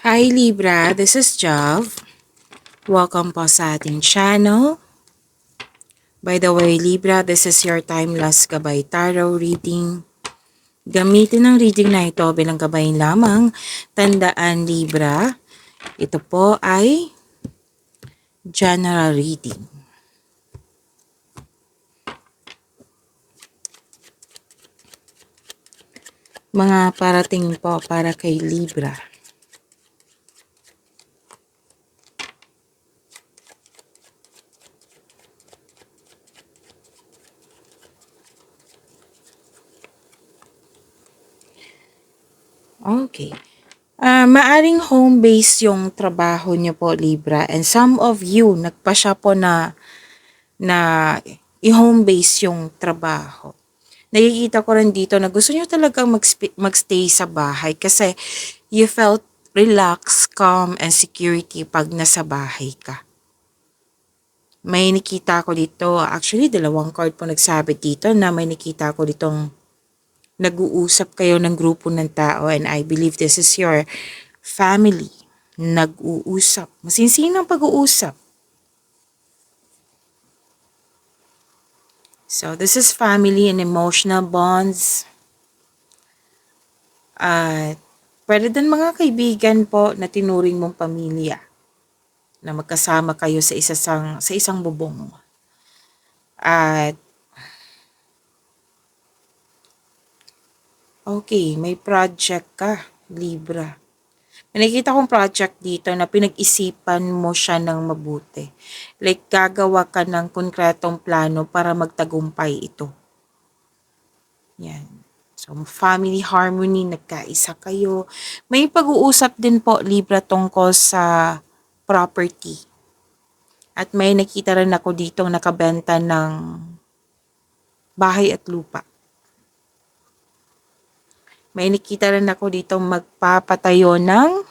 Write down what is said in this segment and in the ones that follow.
Hi Libra, this is Jav. Welcome po sa ating channel. By the way, Libra, this is your timeless gabay tarot reading. Gamitin ang reading na ito bilang gabay lamang. Tandaan Libra, ito po ay general reading. Mga parating po para kay Libra. Okay. Maaring home-based yung trabaho niyo po, Libra. And some of you, nagpasya po na i-home base yung trabaho. Nakikita ko rin dito na gusto nyo talagang magstay sa bahay kasi you felt relaxed, calm, and security pag nasa bahay ka. May nakita ko dito, actually dalawang card po nagsabi dito na may nakita ko ditong nag-uusap kayo ng grupo ng tao and I believe this is your family. Nag-uusap. Masinsinang pag-uusap. So, this is family and emotional bonds. At pwede din mga kaibigan po na tinuring mong pamilya na magkasama kayo sa isang bubong. At okay, may project ka, Libra. May nakikita kong project dito na pinag-isipan mo siya ng mabuti. Like gagawa ka ng konkretong plano para magtagumpay ito. Yan. So, family harmony, nagkaisa kayo. May pag-uusap din po, Libra, tungkol sa property. At may nakita rin ako dito nakabenta ng bahay at lupa. May nakita rin ako dito magpapatayo ng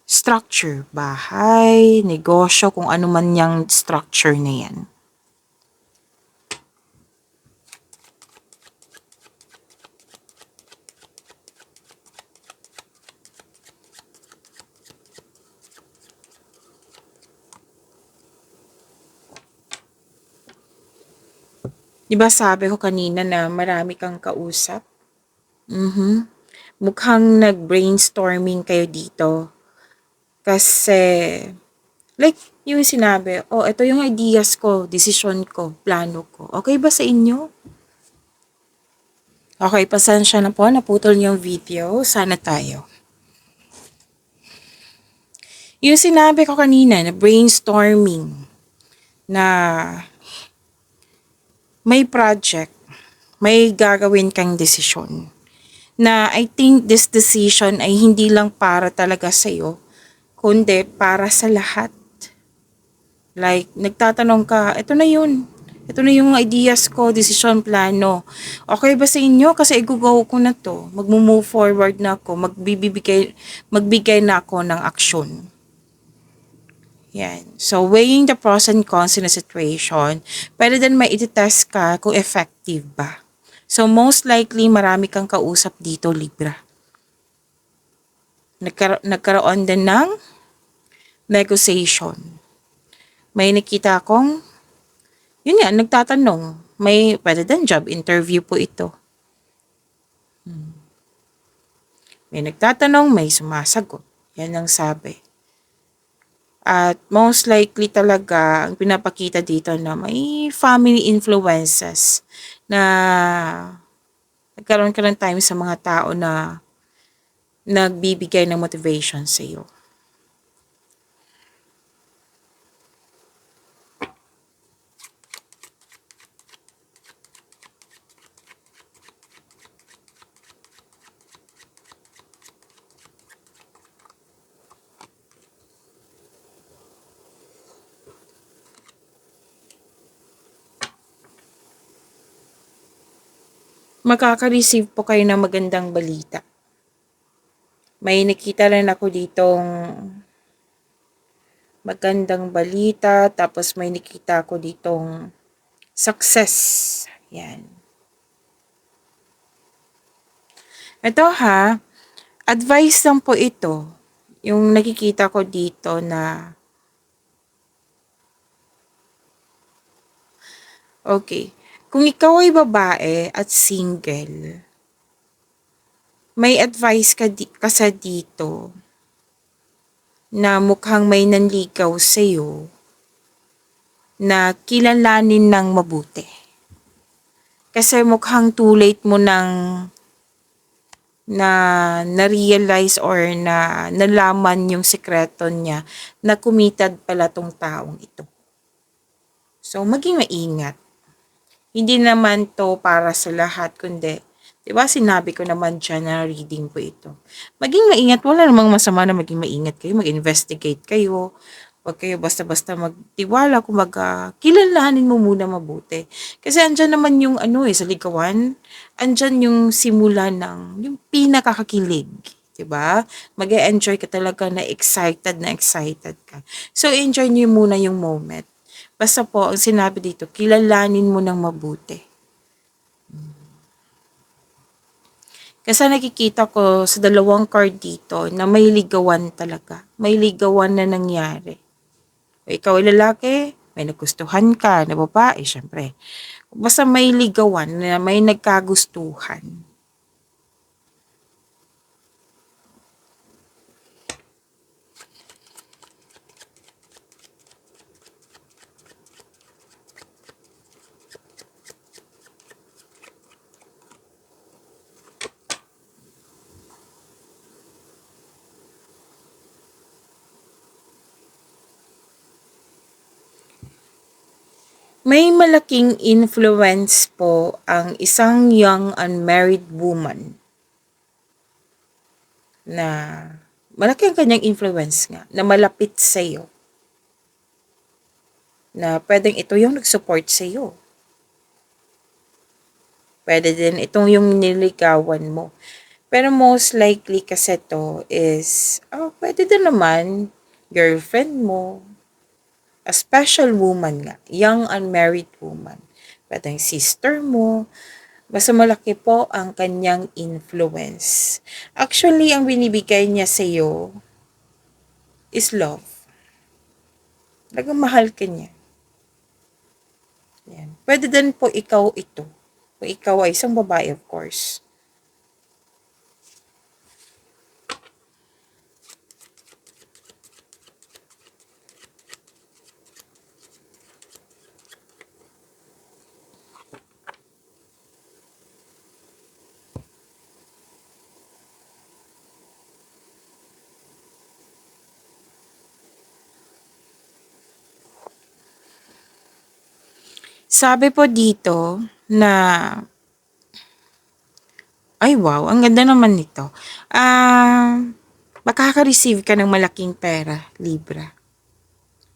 structure, bahay, negosyo, kung ano man yung structure na yan. Diba sabi ko kanina na marami kang kausap? Mukhang nag-brainstorming kayo dito. Kasi, like, yung sinabi, ito yung ideas ko, decision ko, plano ko. Okay ba sa inyo? Okay, pasensya na po, naputol yung video. Sana tayo. Yung sinabi ko kanina na brainstorming, na may project, may gagawin kang desisyon. Na I think this decision ay hindi lang para talaga sa'yo, kundi para sa lahat. Like, nagtatanong ka, ito na yun. Ito na yung ideas ko, decision, plano. Okay ba sa inyo? Kasi i-go ko na to. Mag-move forward na ako. Magbigay na ako ng aksyon. Yan. So, weighing the pros and cons in a situation, pwede din may iti-test ka kung effective ba. So, most likely, marami kang kausap dito, Libra. Nagkaroon din ng negotiation. May nakita akong, yun nga, nagtatanong. May, pwede din job interview po ito. May nagtatanong, may sumasagot. Yan ang sabi. At most likely talaga, ang pinapakita dito na may family influences na nagkaroon ka ng time sa mga tao na nagbibigay ng motivation sa iyo. Makaka-receive po kayo ng magandang balita. May nakita rin ako ditong magandang balita, tapos may nakita ako ditong success. Yan. Ito Advice lang po ito, yung nakikita ko dito na, okay, kung ikaw ay babae at single, may advice ka sa dito na mukhang may nanligaw sa'yo na kilalanin ng mabuti. Kasi mukhang too late mo nang na-realize or na nalaman yung sekreto niya na committed pala tong taong ito. So, maging maingat. Hindi naman to para sa lahat, kundi, di ba sinabi ko naman dyan na reading po ito. Maging maingat, wala namang masama na maging maingat kayo, mag-investigate kayo, huwag kayo basta-basta magtiwala, kumbaga, kilalanin mo muna mabuti. Kasi andyan naman yung sa ligawan, andyan yung simula ng, yung pinakakakilig. Diba? Mag-e-enjoy ka talaga na excited ka. So, enjoy nyo muna yung moment. Basta po, ang sinabi dito, kilalanin mo ng mabuti. Kasi nakikita ko sa dalawang card dito na may ligawan talaga. May ligawan na nangyari. O ikaw ay lalaki, may nagustuhan ka na babae, syempre. Basta may ligawan na may nagkagustuhan. May malaking influence po ang isang young unmarried woman na malaki ang kanyang influence nga, na malapit sa iyo. Na pwedeng ito yung nag-support sa iyo. Pwede din itong yung niligawan mo. Pero most likely kasi to is, pwede din naman girlfriend mo, a special woman nga, young unmarried woman. Pwedeng sister mo, basta malaki po ang kanyang influence. Actually, ang binibigay niya sa iyo is love. Talagang mahal ka niya. Yan. Pwede din po ikaw ito. Kung ikaw ay isang babae, of course. Sabi po dito na, ay wow, ang ganda naman nito. Makaka-receive ka ng malaking pera, Libra.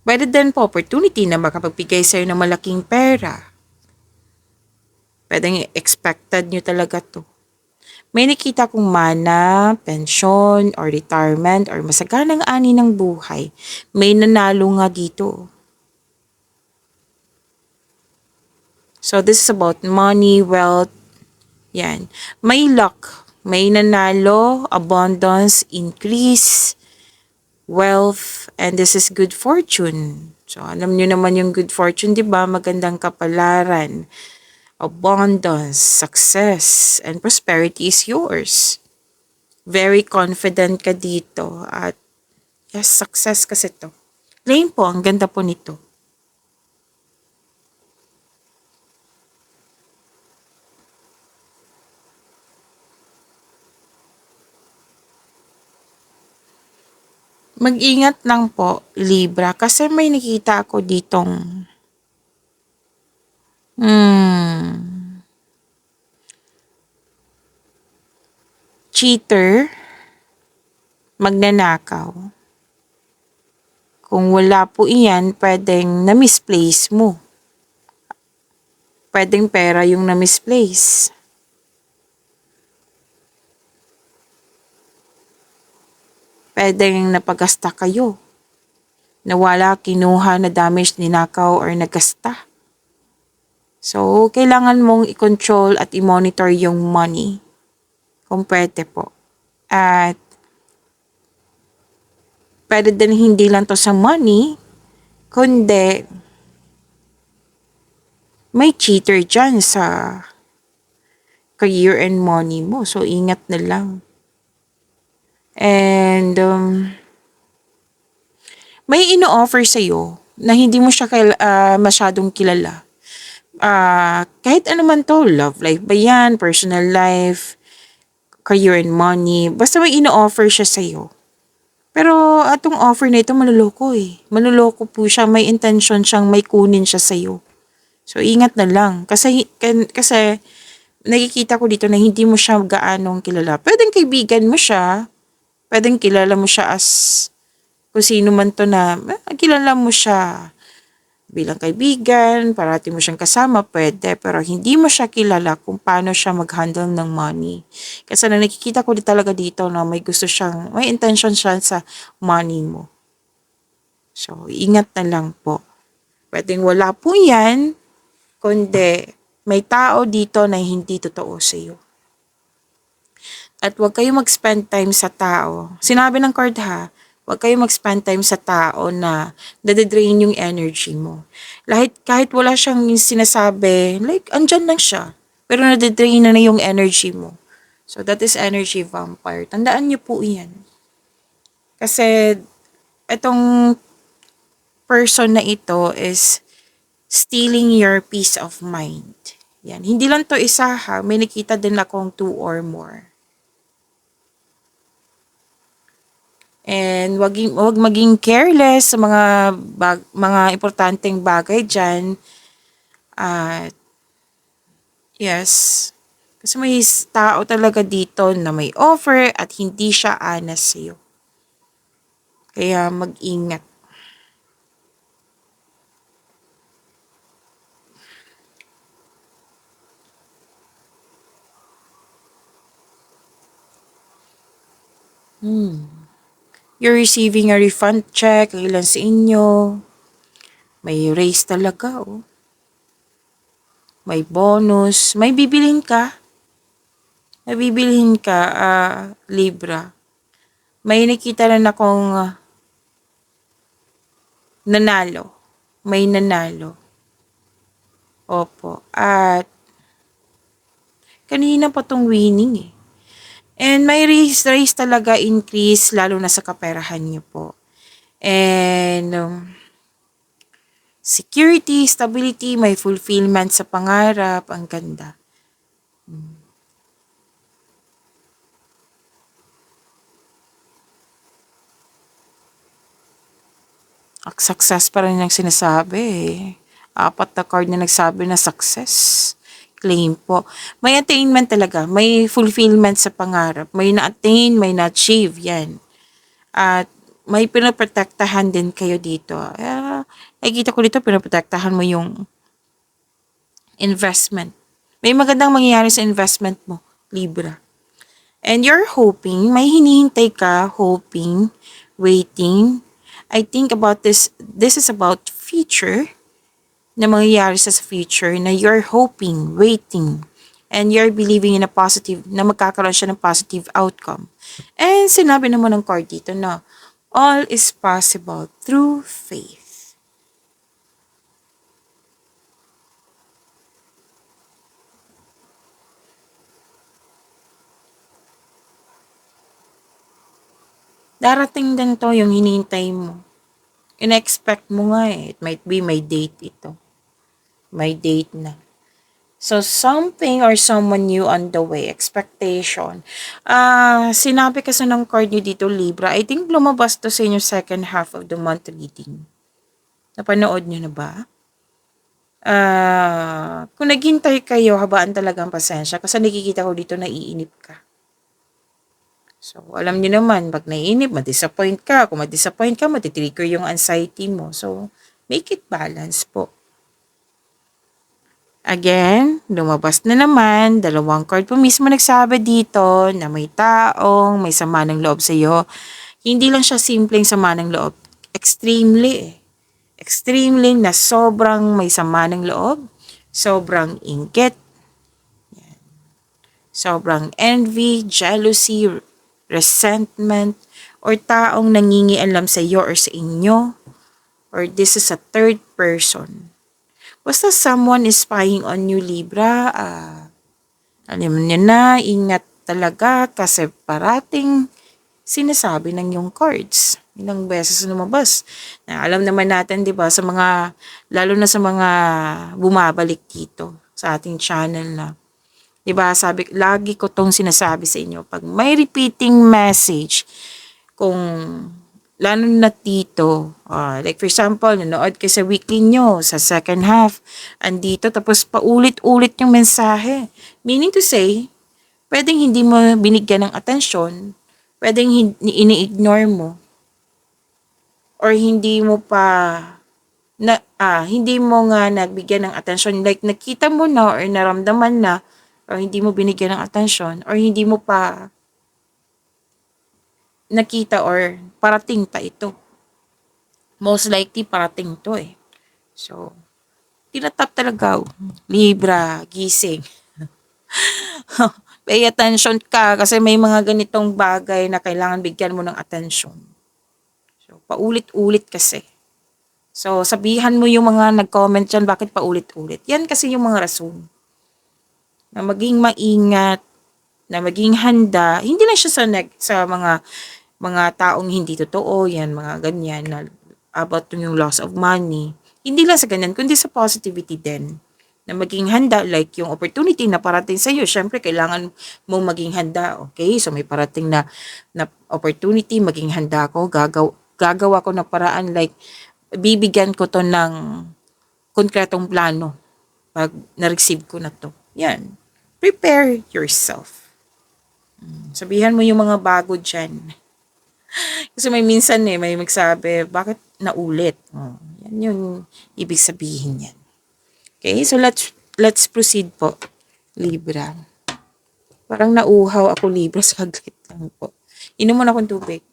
Pwede din po opportunity na makapagbigay sa'yo ng malaking pera. Pwedeng expected nyo talaga to. May nakita kong mana, pension, or retirement, or masaganang ani ng buhay. May nanalo nga dito. So, this is about money, wealth. Yan. May luck. May nanalo, abundance, increase, wealth, and this is good fortune. So, alam nyo naman yung good fortune, di ba? Magandang kapalaran, abundance, success, and prosperity is yours. Very confident ka dito at yes, success kasi to. Claim po, ang ganda po nito. Mag-ingat lang po, Libra, kasi may nakita ako ditong cheater, magnanakaw. Kung wala po iyan, pwedeng na-misplace mo. Pwedeng pera yung na-misplace. Pwedeng napagasta kayo. Nawala, kinuha, na-damage, ninakaw, or nagasta. So, kailangan mong i-control at i-monitor yung money. Kung pwede po. At pwede din hindi lang to sa money, kundi may cheater dyan sa career and money mo. So, ingat na lang. And, may ino-offer sa'yo na hindi mo siya masyadong kilala. Kahit ano man to, love life ba yan, personal life, career and money, basta may ino-offer siya sa'yo. Pero atong offer na ito manloloko eh. Manloloko po siya, may intention siyang may kunin siya sa'yo. So ingat na lang. Kasi nakikita ko dito na hindi mo siya gaanong kilala. Pwedeng kaibigan mo siya, pwedeng kilala mo siya as kung sino man to na kilala mo siya bilang kaibigan, parati mo siyang kasama, pwede. Pero hindi mo siya kilala kung paano siya mag-handle ng money. Kasi na nakikita ko talaga dito na may gusto siyang, may intention siya sa money mo. So, ingat na lang po. Pwedeng wala po yan, kundi may tao dito na hindi totoo sa iyo. At huwag kayo mag-spend time sa tao. Sinabi ng card ha, huwag kayo mag-spend time sa tao na nade-drain yung energy mo. Kahit wala siyang sinasabi, like, andyan lang siya. Pero nade-drain na yung energy mo. So, that is energy vampire. Tandaan niyo po yan. Kasi, itong person na ito is stealing your peace of mind. Yan. Hindi lang to isa ha. May nakita din akong 2 or more. And wag maging careless sa mga importanteng bagay diyan. At yes, kasi may tao talaga dito na may offer at hindi siya honest sa'yo. Kaya mag-ingat. You're receiving a refund check, ilan sa inyo. May raise talaga, oh. May bonus. May bibilhin ka. Libra. May nakita rin akong nanalo. May nanalo. Opo. At kanina pa tong winning eh. And may raise talaga increase lalo na sa kaperahan niyo po. And security, stability, may fulfillment sa pangarap, ang ganda. Success pa rin yung sinasabi eh. 4 na card na nagsabi na success. Claim po. May attainment talaga. May fulfillment sa pangarap. May na-attain, may na-achieve. Yan. At may pinaprotektahan din kayo dito. Nakikita ko dito, pinaprotektahan mo yung investment. May magandang mangyayari sa investment mo, Libra. And you're hoping, may hinihintay ka, hoping, waiting. I think about this is about future na mangyayari sa future na you're hoping, waiting, and you're believing in a positive, na magkakaroon siya ng positive outcome. And sinabi naman ng card dito na all is possible through faith. Darating din to yung hinihintay mo. In-expect mo nga eh. It might be may date ito. May date na. So, something or someone new on the way. Expectation. Sinabi kasi ng card nyo dito, Libra, I think lumabas to sa inyong second half of the month reading. Napanood nyo na ba? Kung naghintay kayo, habaan talagang pasensya. Kasi nakikita ko dito naiinip ka. So, alam niyo naman, pag naiinip, ma-disappoint ka. Kung ma-disappoint ka, matitrigger yung anxiety mo. So, make it balance po. Again, lumabas na naman, 2 card po mismo nagsabi dito na may taong may sama ng loob sa iyo. Hindi lang siya simpleng sama ng loob. Extremely. Extremely na sobrang may sama ng loob. Sobrang inggit. Sobrang envy, jealousy, resentment, or taong nangingialam sa iyo or sa inyo, or this is a third person. Basta someone is spying on you, Libra, alam niyo na, ingat talaga kasi parating sinasabi ng yung cards. Ilang beses lumabas. Na alam naman natin, di ba, sa mga, lalo na sa mga bumabalik dito sa ating channel na, di ba, sabi, lagi ko tong sinasabi sa inyo, pag may repeating message, kung lalo na dito, like for example, nanood ka sa weekly nyo, sa second half, andito, tapos paulit-ulit yung mensahe. Meaning to say, pwedeng hindi mo binigyan ng atensyon, pwedeng ini-ignore mo, or hindi mo pa, hindi mo nga nagbigyan ng atensyon, like nakita mo na, or naramdaman na, or hindi mo binigyan ng atensyon, or hindi mo pa nakita or parating pa ito. Most likely parating to eh. So, tinatap talaga. Libra, gising. Pay attention ka kasi may mga ganitong bagay na kailangan bigyan mo ng atensyon. So, paulit-ulit kasi. So, sabihan mo yung mga nag-comment dyan, bakit paulit-ulit? Yan kasi yung mga rason. Na maging maingat, na maging handa, hindi lang siya sa mga taong hindi totoo, yan, mga ganyan, na about yung loss of money. Hindi lang sa ganyan, kundi sa positivity din. Na maging handa, like yung opportunity na parating sa iyo, syempre kailangan mong maging handa, okay? So may parating na opportunity, maging handa ako, gagawa ko ng paraan, like bibigyan ko to ng konkretong plano pag na-receive ko na to. Yan. Prepare yourself. Sabihan mo yung mga bago dyan. Kasi may minsan may magsabi, bakit naulit? Yan yung ibig sabihin yan. Okay, so let's proceed po, Libra. Parang nauhaw ako, Libra, saglit lang po. Inom muna akong tubig.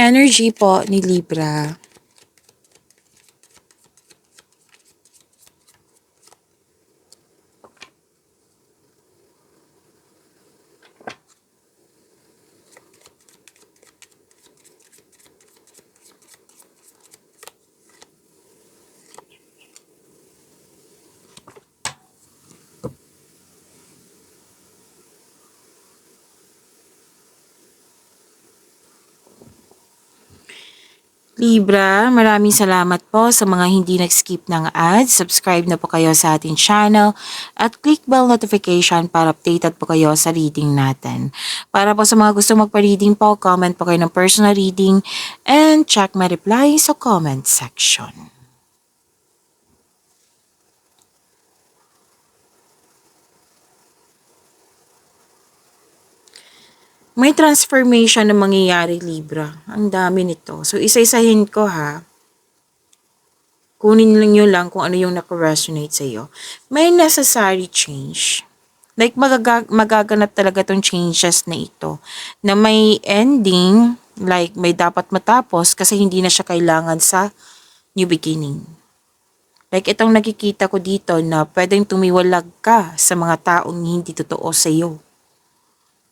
Energy po ni Libra. Libra, maraming salamat po sa mga hindi nag-skip ng ads. Subscribe na po kayo sa ating channel at click bell notification para updated po kayo sa reading natin. Para po sa mga gusto magpa-reading po, comment po kayo ng personal reading and check my reply sa comment section. May transformation na mangyayari, Libra. Ang dami nito. So, isa-isahin ko ha. Kunin lang nyo lang kung ano yung naka-resonate sa iyo. May necessary change. Like, magaganap talaga tong changes na ito. Na may ending, like may dapat matapos kasi hindi na siya kailangan sa new beginning. Like, itong nakikita ko dito na pwedeng tumiwalag ka sa mga taong hindi totoo sa iyo.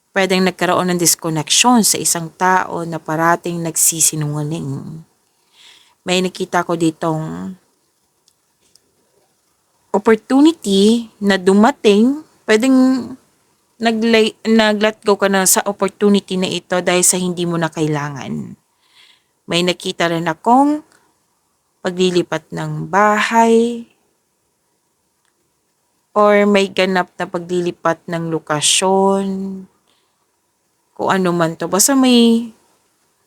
Pwedeng nagkaroon ng disconnection sa isang tao na parating nagsisinungaling. May nakita ko ditong opportunity na dumating, pwedeng nag-let go ka na sa opportunity na ito dahil sa hindi mo na kailangan. May nakita rin akong paglilipat ng bahay or may ganap na paglilipat ng lokasyon, kung ano man to. Basta may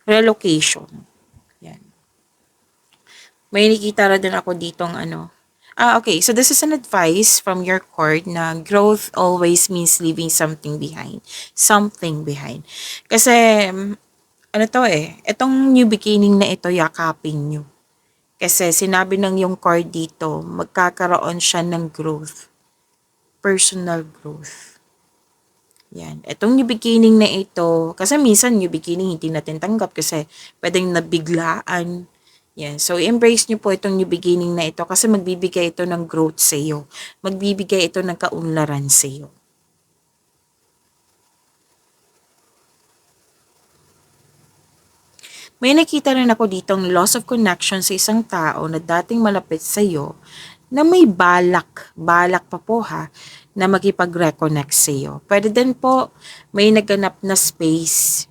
relocation. Yan. May nakita rin din ako ditong Okay. So this is an advice from your card na growth always means leaving something behind. Something behind. Kasi, ano to itong new beginning na ito, yakapin nyo. Kasi sinabi ng yung card dito, magkakaroon siya ng growth. Personal growth. Yan. Itong new beginning na ito, kasi minsan new beginning hindi natin tanggap kasi pwedeng nabiglaan. Yan. So, embrace nyo po itong new beginning na ito kasi magbibigay ito ng growth sa iyo. Magbibigay ito ng kaunlaran sa iyo. May nakita rin ako ditong loss of connection sa isang tao na dating malapit sa iyo na may balak pa po ha, na makipag-reconnect sa iyo. Pwede din po may naganap na space.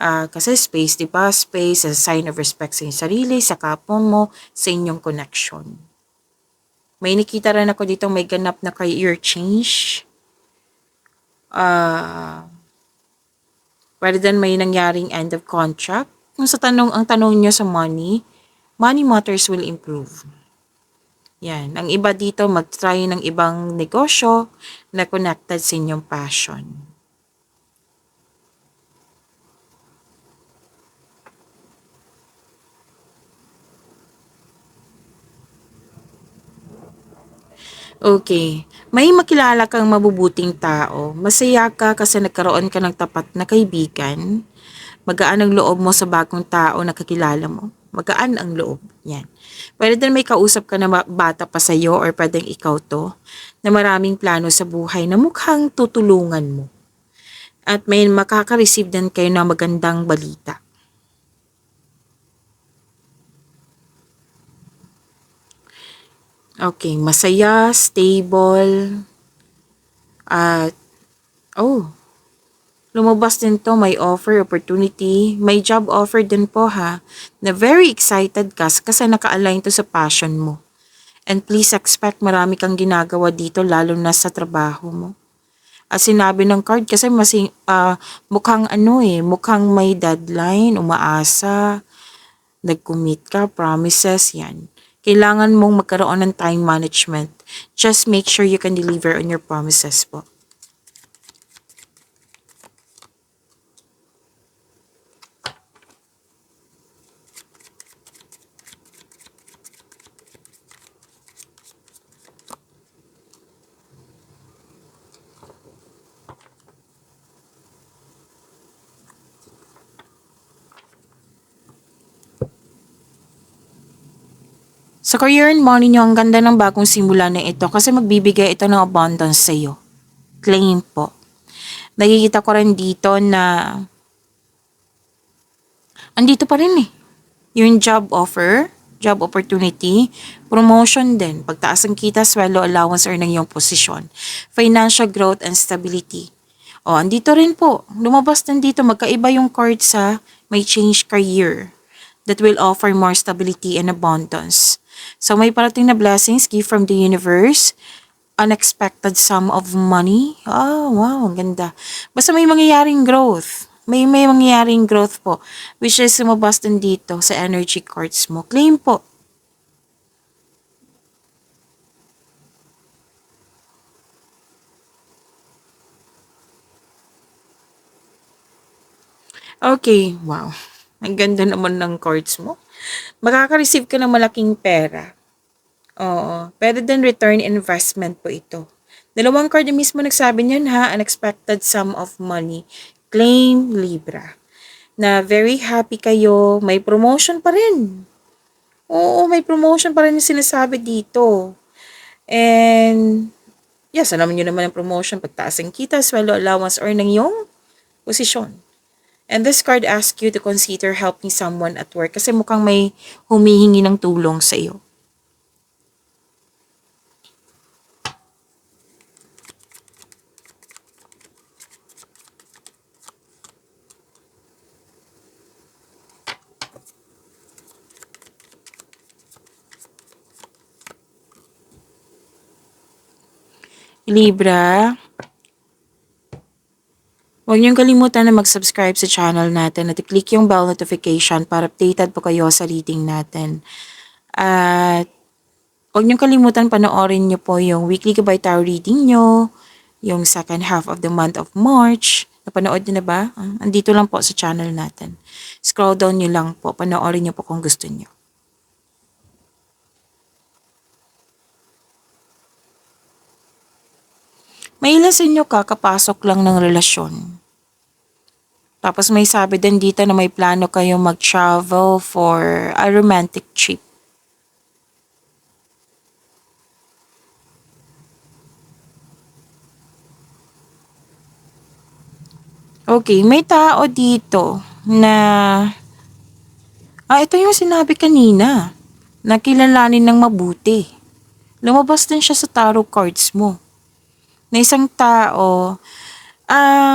Kasi space, di ba? Space is a sign of respect sa inyong sarili, sa kapwa mo, sa inyong connection. May nakita rin ako dito may ganap na career change. Pwede din may nangyaring end of contract. Kung sa ang tanong nyo sa money matters will improve. Yan. Ang iba dito, mag-try ng ibang negosyo na connected sa inyong passion. Okay. May makilala kang mabubuting tao. Masaya ka kasi nagkaroon ka ng tapat na kaibigan. Magaan ang loob mo sa bagong tao na kakilala mo. Magaan ang loob. Yan. Pwede din may kausap ka na bata pa sa'yo or pwedeng ikaw to na maraming plano sa buhay na mukhang tutulungan mo. At may makaka-receive din kayo ng magandang balita. Okay, masaya, stable, at lumabas din to, may offer, opportunity, may job offer din po ha, na very excited ka kasi naka-align to sa passion mo. And please expect marami kang ginagawa dito lalo na sa trabaho mo. At sinabi ng card kasi mukhang mukhang may deadline, umaasa, nag-commit ka, promises, yan. Kailangan mong magkaroon ng time management. Just make sure you can deliver on your promises po. Sa career and money nyo, ang ganda ng bagong simula na ito kasi magbibigay ito ng abundance sa iyo. Claim po. Nakikita ko rin dito na andito pa rin yung job offer, job opportunity, promotion din, pagtaas ng kita, sweldo, allowance, or ng iyong posisyon, financial growth and stability. Andito rin po, lumabas din dito, magkaiba yung card sa may change career that will offer more stability and abundance. So may parating na blessings, gift from the universe, unexpected sum of money. Wow, ang ganda. Basta may mangyayaring growth. May mangyayaring growth po, which is lumabas din dito sa energy cards mo. Claim po. Okay, wow. Ang ganda naman ng cards mo. Makaka-receive ka ng malaking pera. Oo. Pwede din return investment po ito. Dalawang card mismo nagsabi niyan ha, unexpected sum of money. Claim Libra. Na very happy kayo, may promotion pa rin. Oo, may promotion pa rin yung sinasabi dito. And, yes, alam nyo naman ang promotion, pagtaas ng kita, sweldo, allowance, or ng iyong posisyon. And this card asks you to consider helping someone at work kasi mukhang may humihingi ng tulong sa iyo. Libra, huwag niyong kalimutan na mag-subscribe sa channel natin at i-click yung bell notification para updated po kayo sa reading natin. At Huwag niyong kalimutan panoorin niyo po yung weekly Gabay Tarot reading niyo, yung second half of the month of March. Napanood niyo na ba? Andito lang po sa channel natin. Scroll down niyo lang po. Panoorin niyo po kung gusto niyo. May ilan sa inyo kakapasok lang ng relasyon. Tapos may sabi din dito na may plano kayo mag-travel for a romantic trip. Okay, may tao dito na ito yung sinabi kanina, na kilalanin ng mabuti. Lumabas din siya sa tarot cards mo. Na isang tao,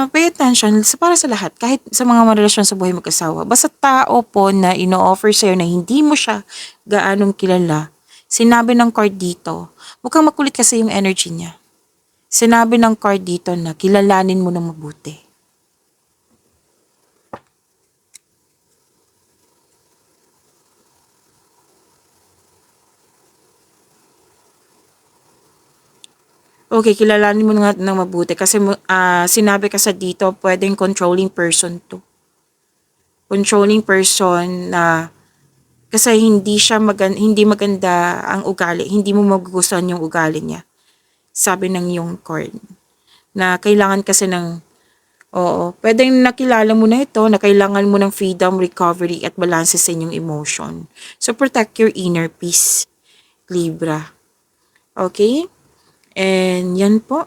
pay attention para sa lahat, kahit sa mga relasyon sa buhay mag-asawa. Basta tao po na ino-offer sa'yo na hindi mo siya gaanong kilala, sinabi ng card dito, mukhang makulit kasi yung energy niya. Sinabi ng card dito na kilalanin mo ng mabuti. Okay, kilalanin mo nga ng mabuti kasi sinabi ka sa dito, pwedeng controlling person to. Controlling person na kasi hindi maganda ang ugali, hindi mo magugustuhan yung ugali niya. Sabi ng yung card na kailangan kasi ng pwedeng nakilala mo na ito na kailangan mo ng freedom, recovery at balance sa inyong emotion. So protect your inner peace, Libra. Okay? And yan po.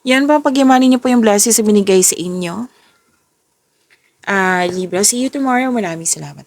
Yan pa, pagyamanin niyo po yung blessings na binigay sa inyo. Libra, see you tomorrow. Maraming salamat.